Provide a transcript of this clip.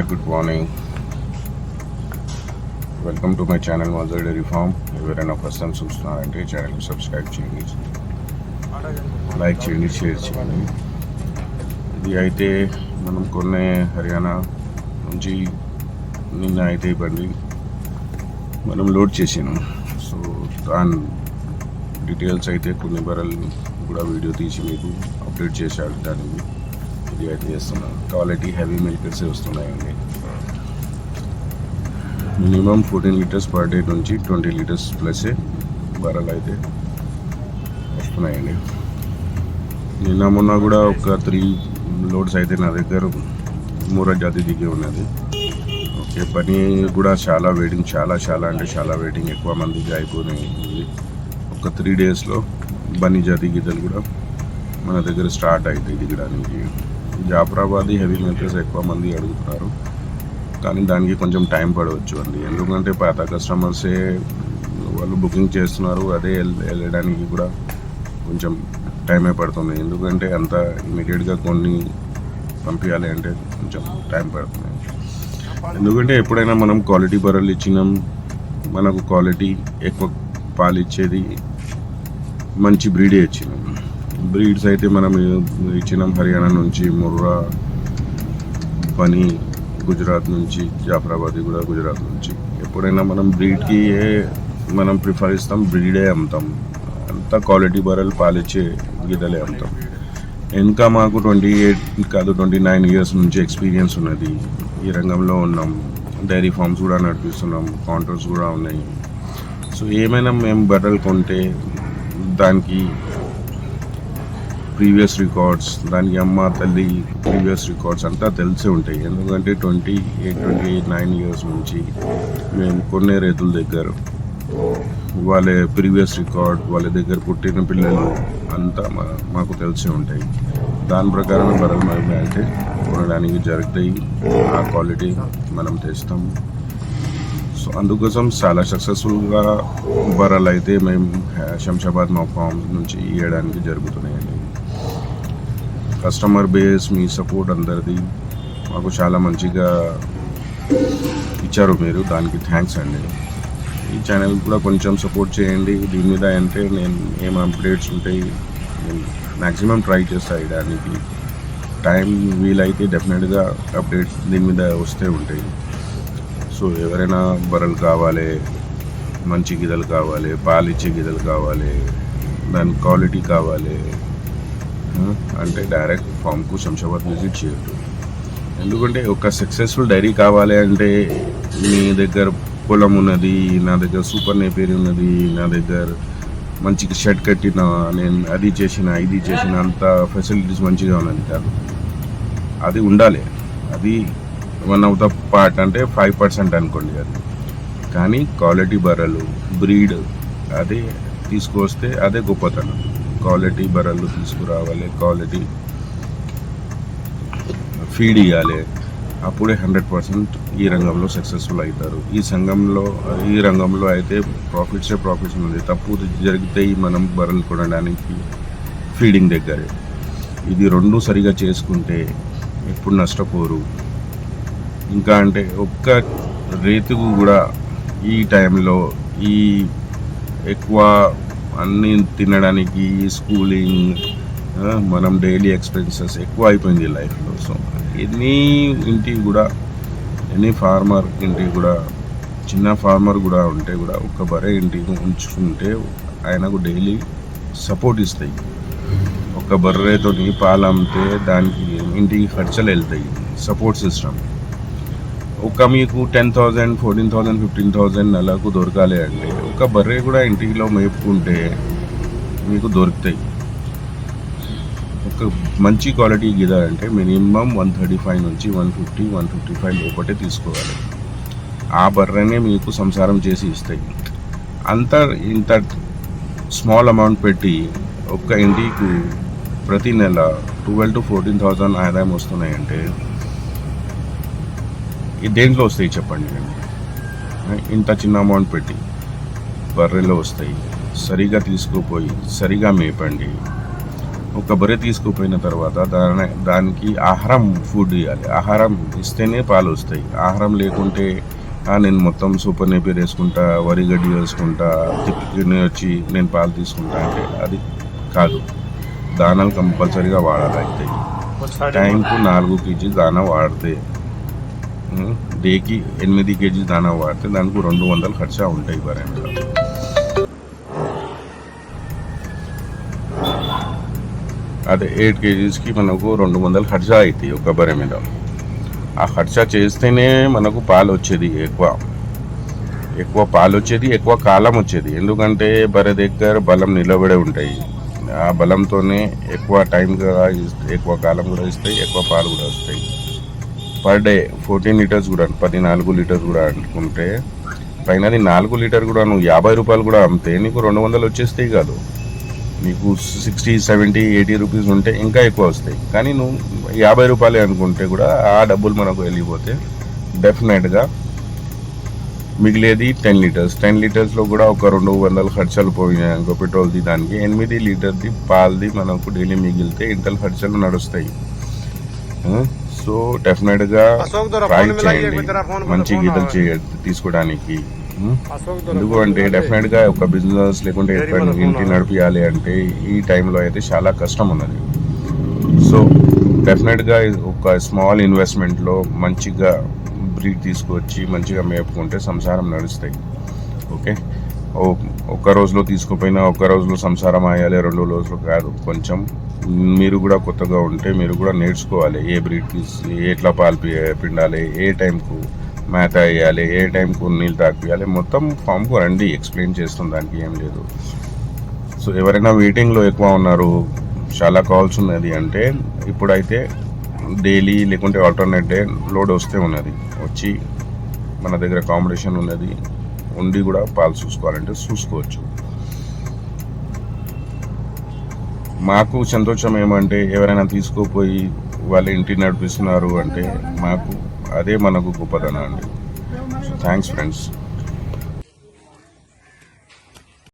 Hi, good morning. Welcome to my channel Mother Dairy farm. ఎవరైనా first time చూస్తున్నారంటే ఛానల్ని subscribe చేయండి, like చేయండి, షేర్ చేయండి. ఇది అయితే మనం కొన్నే హర్యానా నుంచి నిన్న అయితే బండి మనం లోడ్ చేసాను. సో దాని డీటెయిల్స్ అయితే కొన్ని బర్రెలు కూడా వీడియో తీసి మీకు అప్డేట్ చేశాడు. దానికి ఇది అయితే చేస్తున్నాను. క్వాలిటీ హెవీ మిల్కర్సే వస్తున్నాయండి. మినిమం 14 లీటర్స్ పర్ డే నుంచి 20 లీటర్స్ ప్లస్ బర్రెలు అయితే వస్తున్నాయండి. నిన్న మొన్న కూడా ఒక 3 లోడ్స్ అయితే నా దగ్గర మూర జాతి దిగి ఉన్నది. ఓకే, పని కూడా చాలా వెయిటింగ్, చాలా వెయిటింగ్, ఎక్కువ మందికి అయిపోయినాయి. ఒక 3 డేస్లో బన్నీ జాతి గీతలు కూడా మన దగ్గర స్టార్ట్ అవుతాయి దిగడానికి. జాఫరాబాదీ హెవీ మెల్కర్స్ ఎక్కువ మంది అడుగుతున్నారు, కానీ దానికి కొంచెం టైం పడవచ్చు అండి. ఎందుకంటే పాత కస్టమర్సే వాళ్ళు బుకింగ్ చేస్తున్నారు. అదే వెళ్ళడానికి కూడా కొంచెం టైమే పడుతుంది. ఎందుకంటే అంత ఇమీడియట్గా కొన్ని పంపించాలి అంటే కొంచెం టైం పడుతుంది. ఎందుకంటే ఎప్పుడైనా మనం క్వాలిటీ బర్రెలు ఇచ్చినాం, మనకు క్వాలిటీ ఎక్కువ పాలు ఇచ్చేది మంచి బ్రీడే ఇచ్చినాం. బ్రీడ్స్ అయితే మనం ఇచ్చినాం హర్యానా నుంచి, ముర్రా, పని గుజరాత్ నుంచి, జాఫరాబాదీ కూడా గుజరాత్ నుంచి. ఎప్పుడైనా మనం బ్రీడ్కి మనం ప్రిఫర్ ఇస్తాం, బ్రీడే అమ్ముతాం. అంతా క్వాలిటీ బర్రెలు పాలిచ్చే గీతలే అమ్ముతాం. ఇంకా మాకు 28 కాదు 29 ఇయర్స్ నుంచి ఎక్స్పీరియన్స్ ఉన్నది. ఈ రంగంలో ఉన్నాం. డైరీ ఫార్మ్స్ కూడా నడిపిస్తున్నాం, కౌంటర్స్ కూడా ఉన్నాయి. సో ఏమైనా మేము బర్రెలు కొంటే దానికి ప్రీవియస్ రికార్డ్స్, దానికి అమ్మ తల్లి ప్రీవియస్ రికార్డ్స్ అంతా తెలిసే ఉంటాయి. ఎందుకంటే 28-29 ఇయర్స్ నుంచి మేము కొన్నే రైతుల దగ్గర వాళ్ళ ప్రీవియస్ రికార్డ్, వాళ్ళ దగ్గర పుట్టిన పిల్లలు అంతా మాకు తెలిసే ఉంటాయి. దాని ప్రకారం బర్రెలు మేము అయితే కొనడానికి జరుగుతాయి. ఆ క్వాలిటీ మనం తెస్తాం. సో అందుకోసం చాలా సక్సెస్ఫుల్గా బర్రెలు అయితే మేము శంషాబాద్ మా ఫామ్ నుంచి ఇవ్వడానికి జరుగుతున్నాయండి. కస్టమర్ బేస్, మీ సపోర్ట్ అందరిది మాకు చాలా మంచిగా ఇచ్చారు మీరు, దానికి థ్యాంక్స్ అండి. ఈ ఛానల్ కూడా కొంచెం సపోర్ట్ చేయండి దీని మీద. అంటే నేను ఏం అప్డేట్స్ ఉంటాయి నేను మ్యాక్సిమం ట్రై చేస్తాను ఇవ్వడానికి. టైం వీలైతే డెఫినెట్గా అప్డేట్స్ దీని మీద వస్తూ ఉంటాయి. సో ఎవరైనా బర్రెలు కావాలి, మంచి గిదలు కావాలి, పాలిచ్చే గిదలు కావాలి, దాని క్వాలిటీ కావాలి అంటే డైరెక్ట్ ఫామ్కు శంషాబాద్ విజిట్ చేయొద్దు. ఎందుకంటే ఒక సక్సెస్ఫుల్ డైరీ కావాలి అంటే మీ దగ్గర పొలం ఉన్నది, నా దగ్గర సూపర్ నేపేరి ఉన్నది, నా దగ్గర మంచిగా షెడ్ కట్టిన, నేను అది చేసిన ఇది చేసిన, అంత ఫెసిలిటీస్ మంచిగా ఉన్నది కాదు. అది ఉండాలి. అది 1 ఆఫ్ ద పార్ట్, అంటే 5% అనుకోండి అది. కానీ క్వాలిటీ బర్రెలు, బ్రీడ్ అదే తీసుకొస్తే అదే గొప్పతనం. క్వాలిటీ బర్రెలు తీసుకురావాలి, క్వాలిటీ ఫీడ్ ఇవ్వాలి. అప్పుడే 100% ఈ రంగంలో సక్సెస్ఫుల్ అవుతారు. ఈ రంగంలో అయితే ప్రాఫిట్స్ ఉంది. తప్పు జరిగితే మనం బర్రెలు కొనడానికి ఫీడింగ్ దగ్గరే. ఇది 2 సరిగా చేసుకుంటే ఎప్పుడు నష్టపోరు. ఇంకా అంటే ఒక్క రైతుకు కూడా ఈ టైంలో ఈ ఎక్కువ అన్నీ తినడానికి, స్కూలింగ్, మనం డైలీ ఎక్స్పెన్సెస్ ఎక్కువ అయిపోయింది లైఫ్లో. సో ఎనీ ఫార్మర్ ఇంటికి కూడా, చిన్న ఫార్మర్ కూడా ఉంటే కూడా ఒక బర్రె ఇంటికి ఉంచుకుంటే ఆయనకు డైలీ సపోర్ట్ ఇస్తాయి. ఒక బర్రెతో పాలు అమ్మితే దానికి ఇంటికి ఖర్చులు వెళ్తాయి. సపోర్ట్ సిస్టమ్ ఒక మీకు 10,000, 14,000, 15,000 నెలకు దొరకాలి అంటే ఒక బర్రె కూడా ఇంటిలో మేపుకుంటే మీకు దొరుకుతాయి. ఒక మంచి క్వాలిటీ గిద అంటే మినిమం 135 నుంచి 150, 155 లోపటే తీసుకోవాలి. ఆ బర్రెనే మీకు సంసారం చేసి ఇస్తాయి. ఇంత స్మాల్ అమౌంట్ పెట్టి ఒక్క ఇంటికి ప్రతి నెల 12,000 to 14,000 ఆదాయం వస్తున్నాయంటే దేంట్లో వస్తాయి చెప్పండి? ఇంత చిన్న అమౌంట్ పెట్టి బర్రెలో వస్తాయి. సరిగా తీసుకుపోయి సరిగా మేపండి. ఒక బర్రె తీసుకుపోయిన తర్వాత దానికి ఆహారం ఫుడ్ ఇవ్వాలి. ఆహారం ఇస్తేనే పాలు వస్తాయి. ఆహారం లేకుంటే నేను మొత్తం సూపర్ నేపియర్ వేసుకుంటా, వరి గడ్డి వేసుకుంటా, తిప్పుకుని వచ్చి నేను పాలు తీసుకుంటా అంటే అది కాదు. దానాలు కంపల్సరీగా వాడాలి. అయితే టైంకు 4 kg దానా వాడితే, డేకి 8 kg దానా వాడితే దానికి 200 ఖర్చా ఉంటాయి బర్రె మీద. అదే 8 kgsకి మనకు 200 ఖర్చా అవుతాయి ఒక బర్రె మీద. ఆ ఖర్చా చేస్తేనే మనకు పాలు వచ్చేది, ఎక్కువ పాలు వచ్చేది, ఎక్కువ కాలం వచ్చేది. ఎందుకంటే బర్రె దగ్గర బలం నిలబడే ఉంటాయి. ఆ బలంతోనే ఎక్కువ టైంగా ఎక్కువ కాలం కూడా ఇస్తాయి, ఎక్కువ పాలు కూడా వస్తాయి. పర్ డే 14 లీటర్స్ కూడా, 14 లీటర్స్ కూడా అనుకుంటే పైనది 4 లీటర్ కూడా నువ్వు 50 రూపాయలు కూడా అమ్మితే నీకు 200 వచ్చేస్తాయి కాదు. నీకు 60, 70, 80 రూపీస్ ఉంటే ఇంకా ఎక్కువ వస్తాయి. కానీ నువ్వు 50 రూపాయలే అనుకుంటే కూడా ఆ డబ్బులు మనకు వెళ్ళిపోతే డెఫినెట్గా మిగిలేది 10 లీటర్స్. 10 లీటర్స్లో కూడా ఒక 200 ఖర్చులు పోయినాయి అనుకో పెట్రోల్ది. దానికి 8 లీటర్ది పాలది మనకు డైలీ మిగిలితే ఇంటల్ ఖర్చులు నడుస్తాయి. సో డెఫినెట్గా ట్రై చేయండి మంచి గీతలు తీసుకోవడానికి. ఎందుకు అంటే డెఫినెట్గా ఒక బిజినెస్ లేకుంటే ఇంటి నడిపించాలి అంటే ఈ టైంలో అయితే చాలా కష్టం ఉన్నది. సో డెఫినెట్గా ఒక స్మాల్ ఇన్వెస్ట్మెంట్లో మంచిగా బ్రీడ్ తీసుకొచ్చి మంచిగా మేపుకుంటే సంసారం నడుస్తాయి. ఓకే, ఒక్క రోజులో తీసుకుపోయినా ఒక్క రోజులో సంసారం అయ్యాలి, 2 రోజులు కాదు. కొంచెం మీరు కూడా కొత్తగా ఉంటే మీరు కూడా నేర్చుకోవాలి. ఏ బ్రీడ్ తీసి ఎట్లా పాలు పిండాలి, ఏ టైంకు మేత వేయాలి, ఏ టైంకు నీళ్ళు తాగియాలి, మొత్తం ఫామ్కు రండి, ఎక్స్ప్లెయిన్ చేస్తుంది. దానికి ఏం లేదు. సో ఎవరైనా వెయిటింగ్లో ఎక్కువ ఉన్నారు, చాలా కాల్స్ ఉన్నది అంటే ఇప్పుడైతే డైలీ లేకుంటే ఆల్టర్నేట్ డే లోడ్ వస్తే ఉన్నది. వచ్చి మన దగ్గర అకామిడేషన్ ఉన్నది, ఉండి కూడా పాలు చూసుకోవాలంటే చూసుకోవచ్చు. మాకు సంతోషం ఏమంటే ఎవరైనా తీసుకుపోయి వాళ్ళ ఇంటి నడిపిస్తున్నారు అంటే మాకు అదే మనకు గొప్పదనం అండి. So thanks friends.